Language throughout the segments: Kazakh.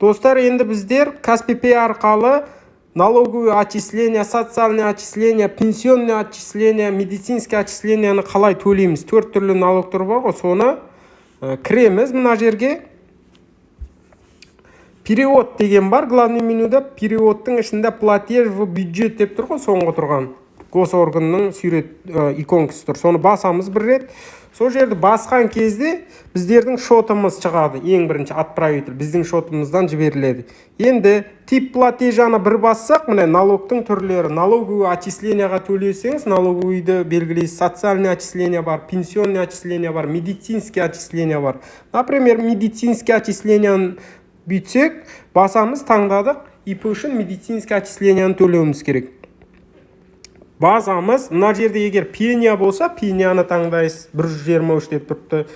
Достар, енді біздер Каспий Pay арқалы налоговый отчисление, социальное отчисление, пенсионное отчисление, медицинский отчисленияны қалай төлейміз? 4 түрлі налогтар бар ғой, соны кіреміз мына жерге. Перевод деген бар, главный менюда переводтың ішінде платеж в бюджет деп тұр ғой, соңғы тұрған госорганның сурет иконкасы тұр. Соны басамыз бір рет. Сол жерді басқан кезде біздердің шотымыз шығады. Ең бірінші отправитель біздің шотымыздан жіберіледі. Енді тип платежаны бір бассақ, міне налогтың түрлері. Налоговый отчисленияға төлесеңіз, налоговыйды белгілейсіз, социальный отчисление бар, пенсионный отчисление бар, медицинский отчисление бар. Например, медицинский отчисленияны бүйтсек, басамыз, таңдадық, ИП үшін медицинский отчисленияны төлеуіміз керек. Базамыз, мына жерде егер пения болса, пенияны таңдайсыз, 123 деп тұрды.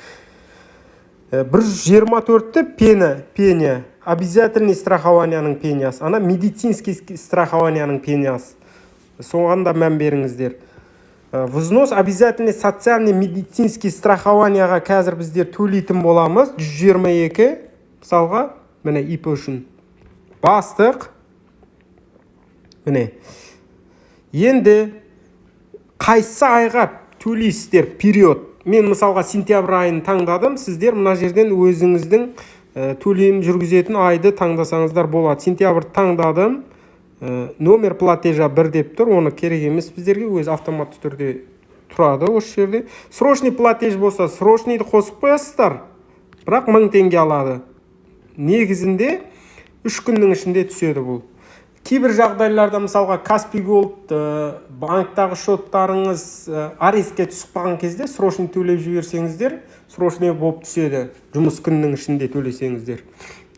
124-ті пения, обязательный страхованияның пениясы, ана медицинский страхованияның пениясы. Соған да мән беріңіздер. Взнос обязательный социальный медицинский страхованияға қазір біздер төлейтін боламыз. 122, мысалға, міне ИП үшін бастық. Міне. Енді қайсы айға төлейсіздер период? Мен мысалға сентябрь айын таңдадым. Сіздер мына жерден өзіңіздің төлем жүргізетін айды таңдасаңыздар болады. Сентябрь таңдадым. Номер платежа 1 деп тұр. Оны керек емес біздерге, өз автоматты түрде тұрады осы жерде. Срочный платеж болса, срочныйды қосып қоясыздар. Бірақ 1000 теңге алады. Негізінде 3 күннің ішінде түседі бұл. Кейбір жағдайларда мысалға Каспий Голд банктағы шоттарыңыз арестке түсіп қалған кезде срочный төлеп жіберсеңіздер, срочный болып түседі. Жұмыс күннің ішінде төлесеңіздер,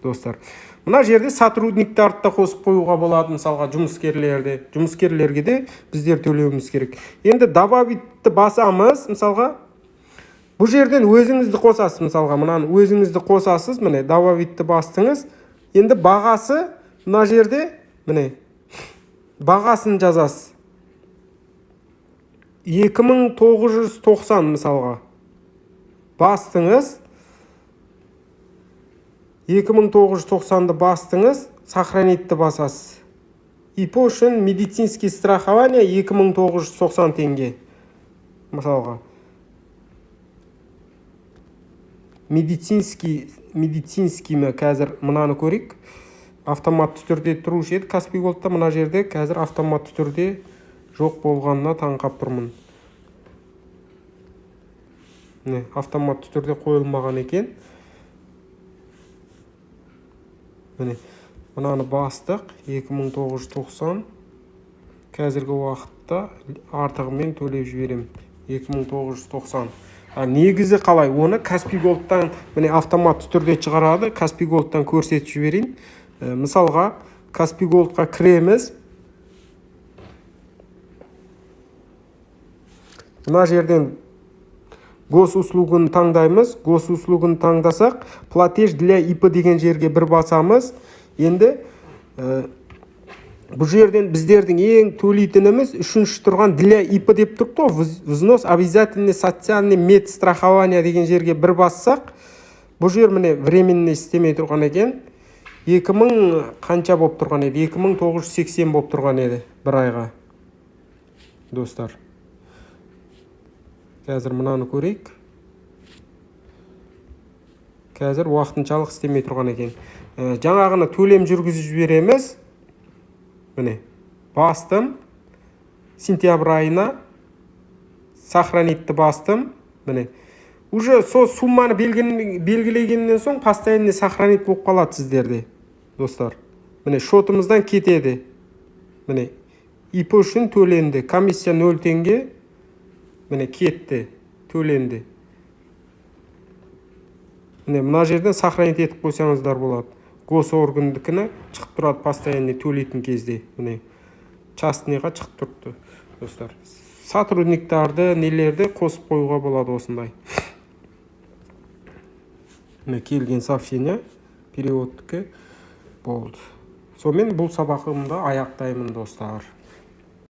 достар. Мына жерде сотрудниктарды да қосып қоюға болады, мысалға жұмыскерлерге де біздер төлеуіміз керек. Енді добавитті басамыз, мысалға бұл жерден өзіңізді қосасыз, мысалға мынаны өзіңізді қосасыз, міне добавитті бастыңыз. Енді бағасы мына жерде міне бағасын жазасыз. 2990 мысалға бастыңыз. 2990-ды бастыңыз, сохранитті басасыз. ИП үшін медицинский страхование 2990 теңге. Мысалға. Медицинский ме қазір мынаны көрейік. Автоматты түрде тұрушы еді. Каспий Голдта мына жерде қазір автоматты түрде жоқ болғанына таңқап тұрмын. Автоматты түрде қойылмаған екен. Мынаны бастық 2990. Қазіргі уақытта артығымен төлеп жіберем. 2990. Негізі қалай? Оны Каспий Голдтан автоматты түрде шығарады. Каспий Голдтан көрсетіп жіберейін. Мысалға, Каспий Голдқа кіреміз. Мына жерден госуслугын таңдаймыз. Госуслугын таңдасақ, платеж для ИП деген жерге бір басамыз. Енді бұл жерден біздердің ең төлейтініміз үшінші тұрған для ИП деп тұрды. Взнос обязательный социальный медстрахование деген жерге бір бассақ, бұл жер міне временный істемей тұрған екен. 2000 қанша болып тұрған еді? 2980 болып тұрған еді бір айға. Достар. Қазір мынаны көрейік. Қазір уақытыншалық істемей тұрған екен. Жаңағыны төлем жүргізіп жібереміз. Міне, бастым. Сентябрь айына сохранитті бастым. Міне. Уже сол сумманы белгілегеннен соң постоянный сохранить болып қалады сіздерде, достар. Міне шотымыздан кетеді. Міне ИП үшін төленді. Комиссия 0 теңге. Міне кетті, төленді. Міне мына жерден сохранить етіп қойсаңыздар болады. Госоргандікіні шығып тұрады постоянный төлейтін кезде. Міне частныйға шығып тұрды, достар. Сотрудниктарды, нелерді қосып қоюға болады осындай. Келген сообщение переводтікі болды. Сонымен бұл сабағымды аяқтаймын, достар.